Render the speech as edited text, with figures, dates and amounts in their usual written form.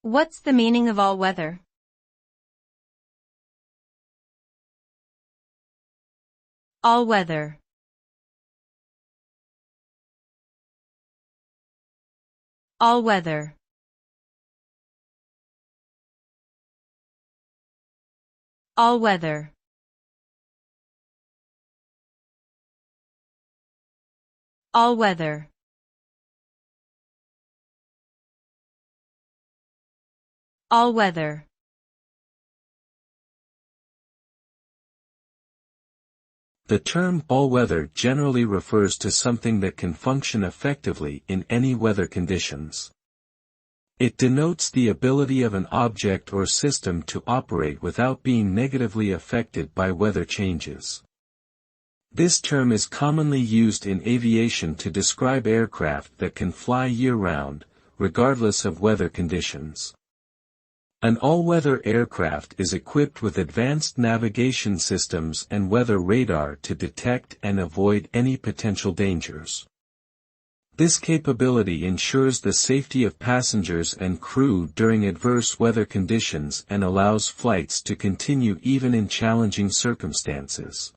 What's the meaning of all weather? All weather. All weather. All weather. All weather. All weather. The term all-weather generally refers to something that can function effectively in any weather conditions. It denotes the ability of an object or system to operate without being negatively affected by weather changes. This term is commonly used in aviation to describe aircraft that can fly year-round, regardless of weather conditions. An all-weather aircraft is equipped with advanced navigation systems and weather radar to detect and avoid any potential dangers. This capability ensures the safety of passengers and crew during adverse weather conditions and allows flights to continue even in challenging circumstances.